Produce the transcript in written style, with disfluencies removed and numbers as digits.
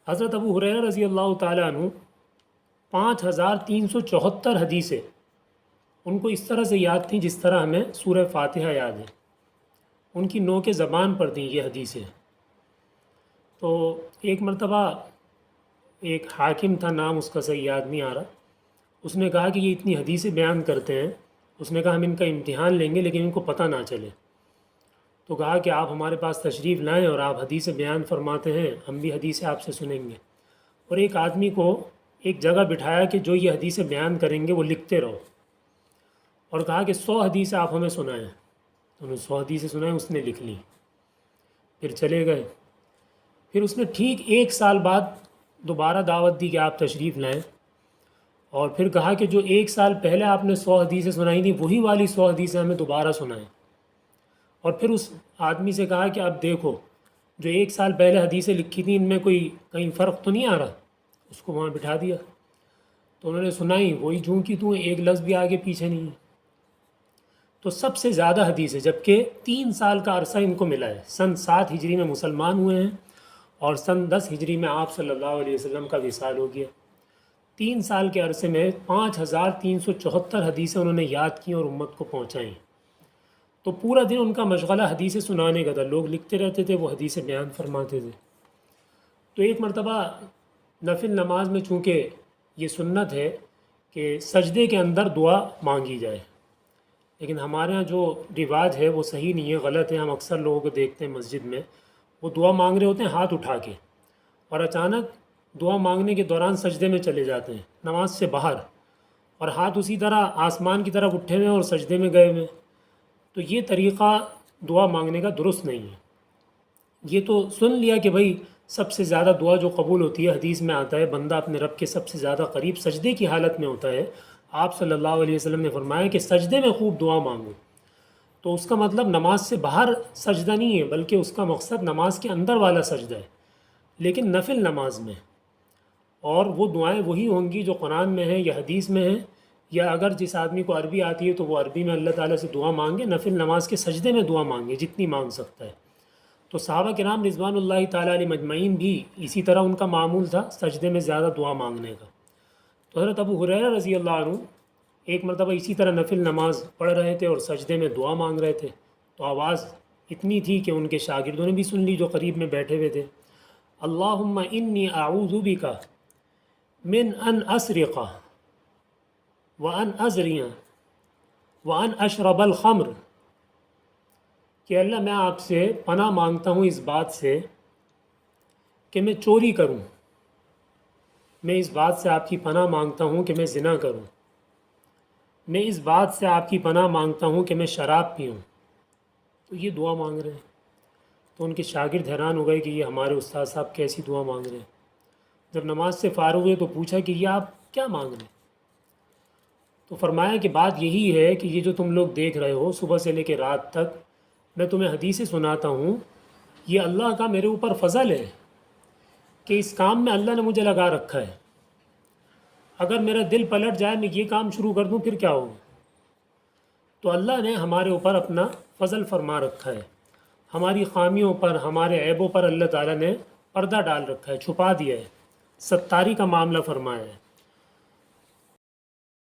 حضرت ابو ہریرہ رضی اللہ تعالیٰ عنہ 5374 حدیثیں ان کو اس طرح سے یاد تھیں جس طرح ہمیں سورہ فاتحہ یاد ہے. ان کی نو کے زبان پر تھیں یہ حدیثیں. تو ایک مرتبہ ایک حاکم تھا، نام اس کا صحیح یاد نہیں آ رہا، اس نے کہا کہ یہ اتنی حدیثیں بیان کرتے ہیں، اس نے کہا ہم ان کا امتحان لیں گے لیکن ان کو پتہ نہ چلے. تو کہا کہ آپ ہمارے پاس تشریف لائیں اور آپ حدیثیں بیان فرماتے ہیں، ہم بھی حدیثیں آپ سے سنیں گے. اور ایک آدمی کو ایک جگہ بٹھایا کہ جو یہ حدیثیں بیان کریں گے وہ لکھتے رہو، اور کہا کہ 100 حدیثیں آپ ہمیں سنائیں. انہوں نے 100 حدیثیں سنائیں، اس نے لکھ لی. پھر چلے گئے. پھر اس نے ٹھیک 1 سال بعد دوبارہ دعوت دی کہ آپ تشریف لائیں، اور پھر کہا کہ جو 1 سال پہلے آپ نے 100 حدیثیں سنائی تھیں وہی والی 100 حدیثیں ہمیں دوبارہ سنائیں. اور پھر اس آدمی سے کہا کہ اب دیکھو جو 1 سال پہلے حدیثیں لکھی تھیں ان میں کوئی کہیں فرق تو نہیں آ رہا. اس کو وہاں بٹھا دیا. تو انہوں نے سنائی وہی جوں کی توں، ایک لفظ بھی آگے پیچھے نہیں ہے. تو سب سے زیادہ حدیث ہے، جبکہ 3 سال کا عرصہ ان کو ملا ہے. سن 7 ہجری میں مسلمان ہوئے ہیں اور سن 10 ہجری میں آپ صلی اللہ علیہ وسلم کا وصال ہو گیا. 3 سال کے عرصے میں 5374 حدیثیں انہوں نے یاد کی اور امت کو پہنچائیں. تو پورا دن ان کا مشغلہ حدیثیں سنانے کا تھا. لوگ لکھتے رہتے تھے، وہ حدیثیں بیان فرماتے تھے. تو ایک مرتبہ نفل نماز میں چونکہ یہ سنت ہے کہ سجدے کے اندر دعا مانگی جائے، لیکن ہمارے ہاں جو رواج ہے وہ صحیح نہیں ہے، غلط ہے. ہم اکثر لوگوں کو دیکھتے ہیں مسجد میں وہ دعا مانگ رہے ہوتے ہیں ہاتھ اٹھا کے، اور اچانک دعا مانگنے کے دوران سجدے میں چلے جاتے ہیں نماز سے باہر، اور ہاتھ اسی طرح آسمان کی طرف اٹھے ہوئے اور سجدے میں گئے ہوئے. تو یہ طریقہ دعا مانگنے کا درست نہیں ہے. یہ تو سن لیا کہ بھائی سب سے زیادہ دعا جو قبول ہوتی ہے، حدیث میں آتا ہے بندہ اپنے رب کے سب سے زیادہ قریب سجدے کی حالت میں ہوتا ہے. آپ صلی اللہ علیہ وسلم نے فرمایا کہ سجدے میں خوب دعا مانگو. تو اس کا مطلب نماز سے باہر سجدہ نہیں ہے، بلکہ اس کا مقصد نماز کے اندر والا سجدہ ہے، لیکن نفل نماز میں. اور وہ دعائیں وہی ہوں گی جو قرآن میں ہیں یا حدیث میں ہیں، یا اگر جس آدمی کو عربی آتی ہے تو وہ عربی میں اللہ تعالیٰ سے دعا مانگے، نفل نماز کے سجدے میں دعا مانگے جتنی مانگ سکتا ہے. تو صحابہ کرام رضوان اللہ تعالیٰ علیہ مجمعین بھی اسی طرح ان کا معمول تھا سجدے میں زیادہ دعا مانگنے کا. تو حضرت ابو ہریرہ رضی اللہ عنہ ایک مرتبہ اسی طرح نفل نماز پڑھ رہے تھے اور سجدے میں دعا مانگ رہے تھے. تو آواز اتنی تھی کہ ان کے شاگردوں نے بھی سن لی جو قریب میں بیٹھے ہوئے تھے. اللہم انی اعوذ بک من ان اسرق وان ازنی وان اشرب الخمر، کہ اللہ میں آپ سے پناہ مانگتا ہوں اس بات سے کہ میں چوری کروں، میں اس بات سے آپ کی پناہ مانگتا ہوں کہ میں زنا کروں، میں اس بات سے آپ کی پناہ مانگتا ہوں کہ میں شراب پیوں. تو یہ دعا مانگ رہے ہیں. تو ان کے شاگرد حیران ہو گئے کہ یہ ہمارے استاد صاحب کیسی دعا مانگ رہے ہیں. جب نماز سے فارغ ہوئے تو پوچھا کہ یہ آپ کیا مانگ رہے ہیں؟ تو فرمایا کہ بات یہی ہے کہ یہ جو تم لوگ دیکھ رہے ہو صبح سے لے کے رات تک میں تمہیں حدیثیں سناتا ہوں، یہ اللہ کا میرے اوپر فضل ہے کہ اس کام میں اللہ نے مجھے لگا رکھا ہے. اگر میرا دل پلٹ جائے میں یہ کام شروع کر دوں پھر کیا ہوگا؟ تو اللہ نے ہمارے اوپر اپنا فضل فرما رکھا ہے. ہماری خامیوں پر، ہمارے عیبوں پر اللہ تعالیٰ نے پردہ ڈال رکھا ہے، چھپا دیا ہے، ستاری کا معاملہ فرمایا ہے.